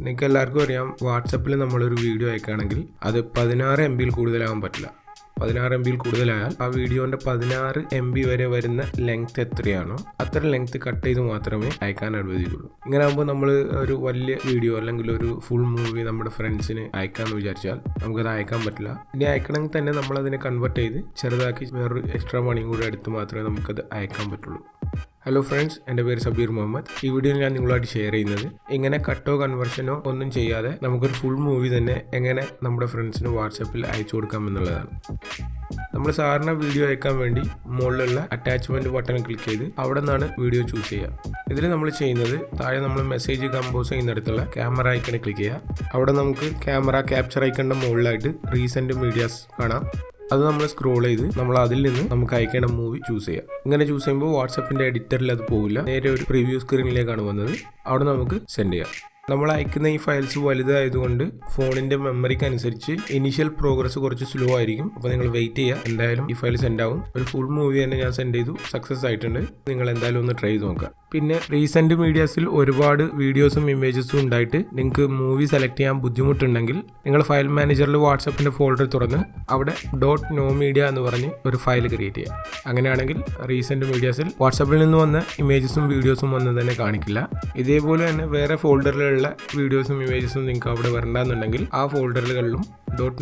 നിങ്ങൾക്ക് എല്ലാവർക്കും അറിയാം, വാട്സപ്പിൽ നമ്മളൊരു വീഡിയോ അയക്കുകയാണെങ്കിൽ അത് 16 MB കൂടുതലാകാൻ പറ്റില്ല. 16 MB കൂടുതലായാൽ ആ വീഡിയോൻ്റെ 16 MB വരെ വരുന്ന ലെങ്ത് എത്രയാണോ അത്ര ലെങ്ത് കട്ട് ചെയ്ത് മാത്രമേ അയക്കാൻ അനുവദിക്കുള്ളൂ. ഇങ്ങനെ ആകുമ്പോൾ നമ്മൾ ഒരു വലിയ വീഡിയോ അല്ലെങ്കിൽ ഒരു ഫുൾ മൂവി നമ്മുടെ ഫ്രണ്ട്സിന് അയക്കാമെന്ന് വിചാരിച്ചാൽ നമുക്കത് അയക്കാൻ പറ്റില്ല. ഇനി അയക്കണമെങ്കിൽ തന്നെ നമ്മളതിനെ കൺവേർട്ട് ചെയ്ത് ചെറുതാക്കി വേറൊരു എക്സ്ട്രാ മണിയും കൂടെ എടുത്ത് മാത്രമേ നമുക്കത് അയക്കാൻ പറ്റുള്ളൂ. ഹലോ ഫ്രണ്ട്സ്, എൻ്റെ പേര് സബീർ മുഹമ്മദ്. ഈ വീഡിയോയിൽ ഞാൻ നിങ്ങളുമായിട്ട് ഷെയർ ചെയ്യുന്നത് എങ്ങനെ കട്ടോ കൺവേർഷനോ ഒന്നും ചെയ്യാതെ നമുക്കൊരു ഫുൾ മൂവി തന്നെ എങ്ങനെ നമ്മുടെ ഫ്രണ്ട്സിന് വാട്സപ്പിൽ അയച്ചു കൊടുക്കാം എന്നുള്ളതാണ്. നമ്മൾ സാധാരണ വീഡിയോ അയക്കാൻ വേണ്ടി മുകളിലുള്ള അറ്റാച്ച്മെൻറ്റ് ബട്ടൺ ക്ലിക്ക് ചെയ്ത് അവിടെ നിന്നാണ് വീഡിയോ ചൂസ് ചെയ്യുക. ഇതിൽ നമ്മൾ ചെയ്യുന്നത് താഴെ നമ്മൾ മെസ്സേജ് കമ്പോസ് ചെയ്യുന്നിടത്തുള്ള ക്യാമറ ഐക്കൺ ക്ലിക്ക് ചെയ്യുക. അവിടെ നമുക്ക് ക്യാമറ ക്യാപ്ചർ ഐക്കണിൻ്റെ മുകളിലായിട്ട് റീസെൻറ്റ് മീഡിയാസ് കാണാം. അത് നമ്മൾ സ്ക്രോൾ ചെയ്ത് നമ്മൾ അതിൽ നിന്ന് നമുക്ക് അയക്കേണ്ട മൂവി ചൂസ് ചെയ്യാം. ഇങ്ങനെ ചൂസ് ചെയ്യുമ്പോൾ വാട്സപ്പിൻ്റെ എഡിറ്ററിൽ അത് പോകില്ല, നേരെ ഒരു പ്രിവ്യൂ സ്ക്രീനിലേക്കാണ് വന്നത്. അവിടെ നമുക്ക് സെൻഡ് ചെയ്യാം. നമ്മൾ അയക്കുന്ന ഈ ഫയൽസ് വലുതായതുകൊണ്ട് ഫോണിൻ്റെ മെമ്മറിക്ക് അനുസരിച്ച് ഇനീഷ്യൽ പ്രോഗ്രസ് കുറച്ച് സ്ലോ ആയിരിക്കും. അപ്പോൾ നിങ്ങൾ വെയിറ്റ് ചെയ്യുക, എന്തായാലും ഈ ഫയൽ സെൻഡ് ആവും. ഒരു ഫുൾ മൂവി തന്നെ ഞാൻ സെൻഡ് ചെയ്തു, സക്സസ് ആയിട്ടുണ്ട്. നിങ്ങൾ എന്തായാലും ഒന്ന് ട്രൈ ചെയ്ത് നോക്കുക. പിന്നെ റീസെൻറ്റ് മീഡിയാസിൽ ഒരുപാട് വീഡിയോസും ഇമേജസും ഉണ്ടായിട്ട് നിങ്ങൾക്ക് മൂവി സെലക്ട് ചെയ്യാൻ ബുദ്ധിമുട്ടുണ്ടെങ്കിൽ നിങ്ങൾ ഫയൽ മാനേജറിൽ വാട്സപ്പിൻ്റെ ഫോൾഡർ തുറന്ന് അവിടെ .nomedia എന്ന് പറഞ്ഞ് ഒരു ഫയൽ ക്രിയേറ്റ് ചെയ്യുക. അങ്ങനെയാണെങ്കിൽ റീസെൻറ്റ് മീഡിയാസിൽ വാട്സപ്പിൽ നിന്ന് വന്ന ഇമേജസും വീഡിയോസും ഒന്നും തന്നെ കാണിക്കില്ല. ഇതേപോലെ തന്നെ വേറെ ഫോൾഡറിലുള്ള വീഡിയോസും ഇമേജസും നിങ്ങൾക്ക് അവിടെ വരണ്ടെന്നുണ്ടെങ്കിൽ ആ ഫോൾഡറുകളിലും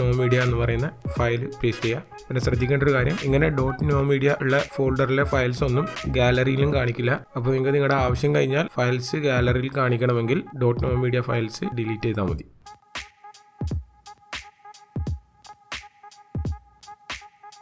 .nomedia എന്ന് പറയുന്ന ഫയൽ പേസ്റ്റ് ചെയ്യുക. പിന്നെ ശ്രദ്ധിക്കേണ്ട ഒരു കാര്യം, ഇങ്ങനെ .nomedia ഉള്ള ഫോൾഡറിലെ ഫയൽസ് ഒന്നും ഗാലറിയിലും കാണിക്കില്ല. അപ്പോൾ നിങ്ങൾക്ക് നിങ്ങളുടെ ആവശ്യം കഴിഞ്ഞാൽ ഫയൽസ് ഗാലറിയിൽ കാണിക്കണമെങ്കിൽ .nomedia ഫയൽസ് ഡിലീറ്റ് ചെയ്താൽ മതി.